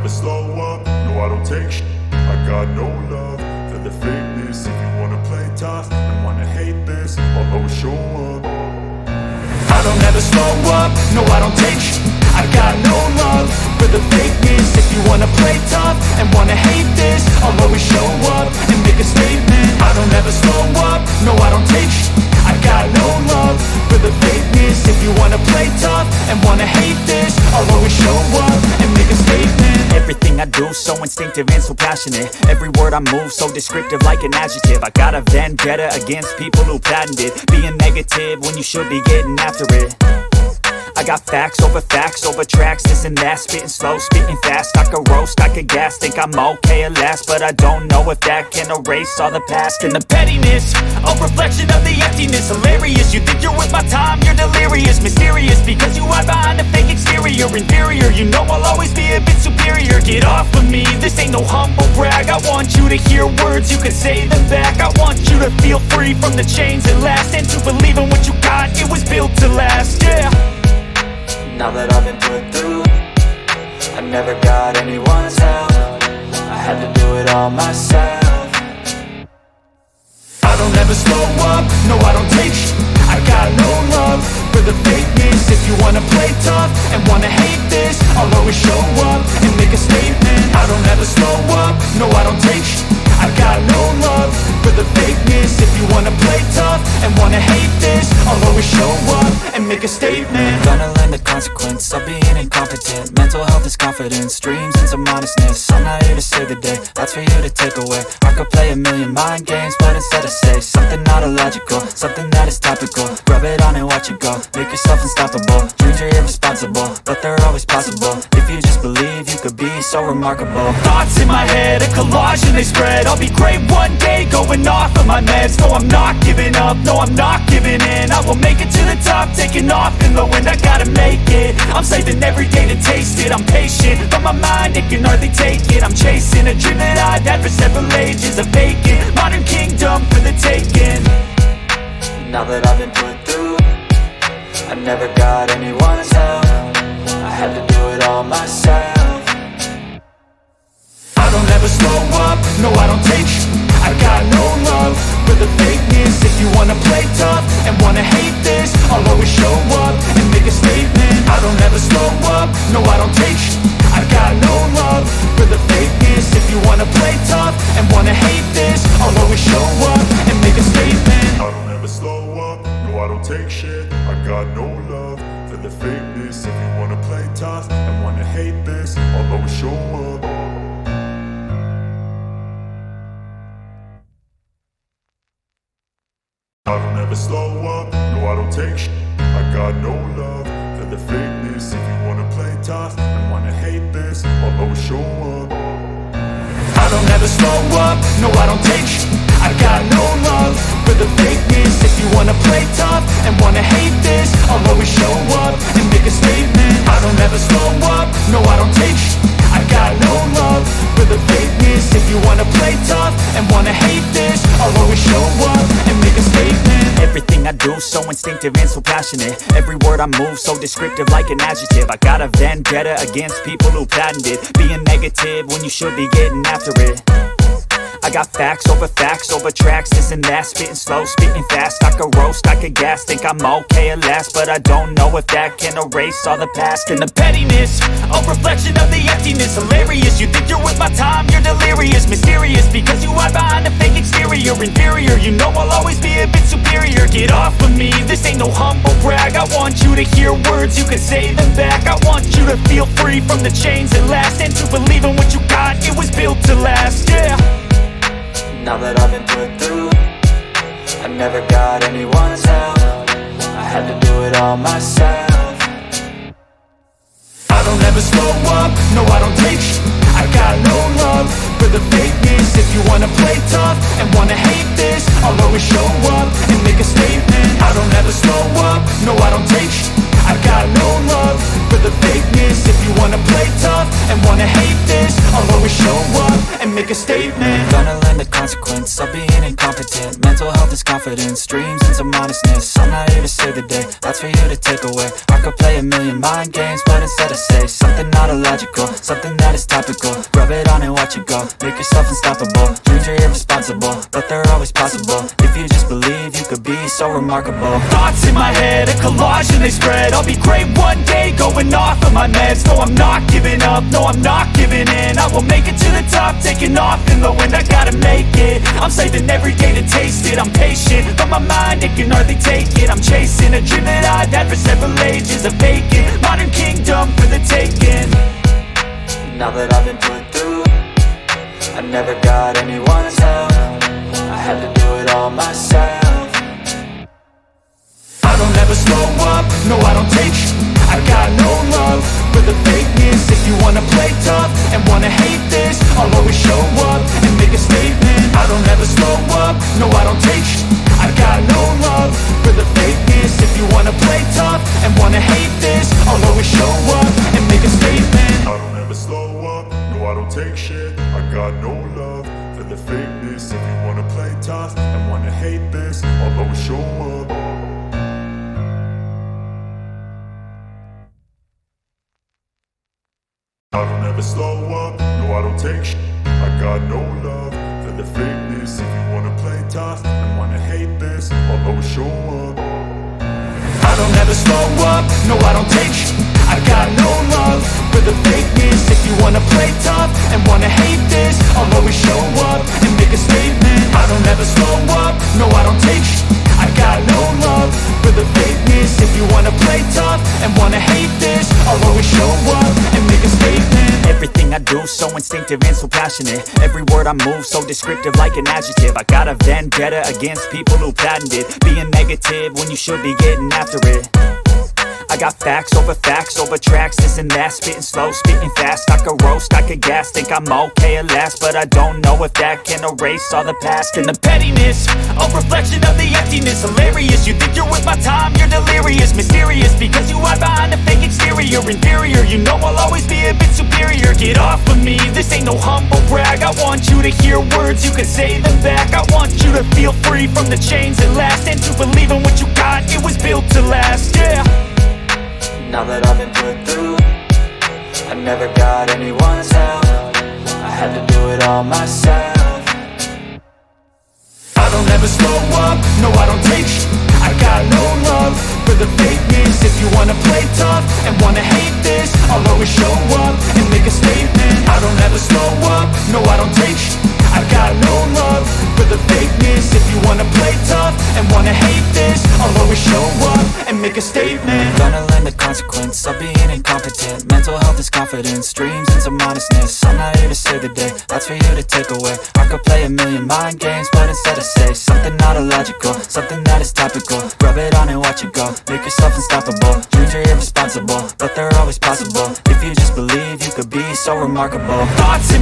never slow up, no I don't take shit. I got no love for the fakeness. If you wanna play tough and wanna hate this, I'll always show up. I don't ever slow up, no I don't take shit. I got no love for the fakeness. If you wanna play tough and wanna hate this, I'll always show up and make a statement. I don't ever slow up, no I don't take shit. I got no love for the fakeness. If you wanna play tough and wanna hate this, I'll always show up and make a statement. Everything I do so instinctive and so passionate. Every word I move so descriptive like an adjective. I got a vendetta against people who patented being negative when you should be getting after it. I got facts over tracks, this and that. Spitting slow, spitting fast, I could roast, I could gas. Think I'm okay at last, but I don't know if that can erase all the past. And the pettiness, a reflection of the emptiness. Hilarious, you think you're with my time, you're delirious. Mysterious, because you hide behind a fake exterior. Inferior, you know I'll always be a bit superior. Get off of me, this ain't no humble brag. I want you to hear words, you can say them back. I want you to feel free from the chains at last, and to believe in what you got, it was built to last, yeah. Now that I've been put through, I never got anyone's help. I had to do it all myself. I don't ever slow up, no I don't take shit. I got no love for the fakeness. If you wanna play tough and wanna hate this, I'll always show up and make a statement. I don't ever slow up, no I don't take shit. I got no love for the fakeness. If you wanna play tough and wanna hate this, I'll always show up and make a statement. Gonna learn the consequence of being incompetent. Mental health is confidence, dreams and some honestness. I'm not here to save the day, that's for you to take away. I could play a million mind games, but instead I say something not illogical, something that is topical. Rub it on and watch it go, make yourself unstoppable. Dreams are irresponsible, but they're always possible. If you just believe, you could be so remarkable. Thoughts in my head, a collage and they spread. I'll be great one day, going off of my meds. No, I'm not giving up, no, I'm not giving in. I will make it to the top, taking off in the wind. I gotta make it, I'm saving every day to taste it. I'm patient, but my mind, it can hardly take it. I'm chasing a dream that I've had for several ages. A vacant, modern kingdom for the taking. Now that I've been put through, I never got anyone's help. I had to do it all myself. I don't ever slow up, no I don't take shit. I got no love for the fakeness. If you wanna play tough and wanna hate this, I'll always show up and make a statement. I don't ever slow up, no I don't take shit. I got no love for the fakeness. If you wanna play tough and wanna hate this, I'll always show up and make a statement. I don't ever slow up, no I don't take shit. I got no love for the fakeness. If you wanna play tough and wanna hate this, I'll always show up. I don't ever slow up, no I don't take shit. I got no love for the fakeness. If you wanna play tough and wanna hate this, I'll always show up. I don't ever slow up, no I don't take shit. I got no love for the fakeness. If you wanna play tough and wanna hate this, I'll always show up and make a statement. I don't ever slow up, no I don't take shit. I got no love for the fakeness. If you wanna play tough and wanna hate this, I'll always show up and make a statement. Everything I do so instinctive and so passionate. Every word I move so descriptive like an adjective. I got a vendetta against people who patented being negative when you should be getting after it. I got facts over tracks, this and that. Spitting slow, spitting fast, I could roast, I could gas. Think I'm okay at last, but I don't know if that can erase all the past. And the pettiness, a reflection of the emptiness. Hilarious, you think you're with my time, you're delirious. Mysterious, because you hide behind a fake exterior. Inferior, you know I'll always be a bit superior. Get off of me, this ain't no humble brag. I want you to hear words, you can say them back. I want you to feel free from the chains at last, and to believe in what you got, it was built to last, yeah. Now that I've been put through, I never got anyone's help. I had to do it all myself. I don't ever slow up, no I don't take shit. I got no love for the fakeness. If you wanna play tough and wanna hate this, I'll always show up and make a statement. I don't ever slow up, no I don't take shit. I got no love for the fakeness. If you wanna play tough and wanna hate this, I'll always show up and make a statement. Gonna learn the consequence of being incompetent. Mental health is confidence, dreams and some honestness. I'm not here to save the day, that's for you to take away. I could play a million mind games, but instead I say something not illogical, something that is topical. Rub it on and watch it go, make yourself unstoppable. Dreams are irresponsible, but they're always possible. If you just believe, you could be so remarkable. Thoughts in my head, a collage and they spread. I'll be great one day, going off of my meds. No, I'm not giving up, no, I'm not giving in. I will make it to the top, taking off in the wind. I gotta make it, I'm saving every day to taste it. I'm patient, but my mind, it can hardly take it. I'm chasing a dream that I've had for several ages. A vacant, modern kingdom for the taking. Now that I've been put through, I never got anyone's help. I had to do it all myself. I don't ever slow up, no I don't take I got no love for the fakeness. If you wanna play tough and wanna hate this, I'll always show up and make a statement. I don't ever slow up, no I don't take I got no love for the fakeness. If you wanna play tough and wanna hate this, I'll always show up and make a statement. I don't ever slow up, no I don't take shit. I got no love for the fakeness. If you wanna play tough and wanna hate this, I'll always show up. I don't ever slow up, no I don't take shit. I got no love for the fakeness. If you wanna play tough and wanna hate this, I'll always show up. I don't ever slow up, no I don't take I got no love for the fakeness. If you wanna play tough and wanna hate this, I'll always show up and make a statement. I don't ever slow up, no I don't take I got no love for the fakeness. If you wanna play tough and wanna hate this, I'll always show up and make a statement. Everything I do so instinctive and so passionate. Every word I move so descriptive like an adjective. I got a vendetta against people who patented being negative when you should be getting after it. I got facts over tracks, this and that. Spitting slow, spitting fast, I could roast, I could gas. Think I'm okay at last, but I don't know if that can erase all the past. And the pettiness, a reflection of the emptiness. Hilarious, you think you're with my time, you're delirious. Mysterious, because you hide behind a fake exterior. Inferior, you know I'll always be a bit superior. Get off of me, this ain't no humble brag. I want you to hear words, you can say them back. I want you to feel free from the chains that last, and to believe in what you got, it was built to last, yeah. Now that I've been put through, I never got anyone's help. I had to do it all myself. I don't ever slow up, no I don't take I got no love for the fakeness. If you wanna play tough and wanna hate this, I'll always show up and make a statement. I don't ever slow up, no I don't take I got no love for the fakeness. If you wanna play tough and wanna hate this, I'll always show up and make a statement. Gonna learn the consequence of being incompetent. Mental health is confidence, dreams and some honestness. I'm not here to save the day, that's for you to take away. I could play a million mind games, but instead I say something not illogical, something that is topical. Rub it on and watch it go, make yourself unstoppable. Dreams are irresponsible, but they're always possible. If you just believe, you could be so remarkable. Thoughts in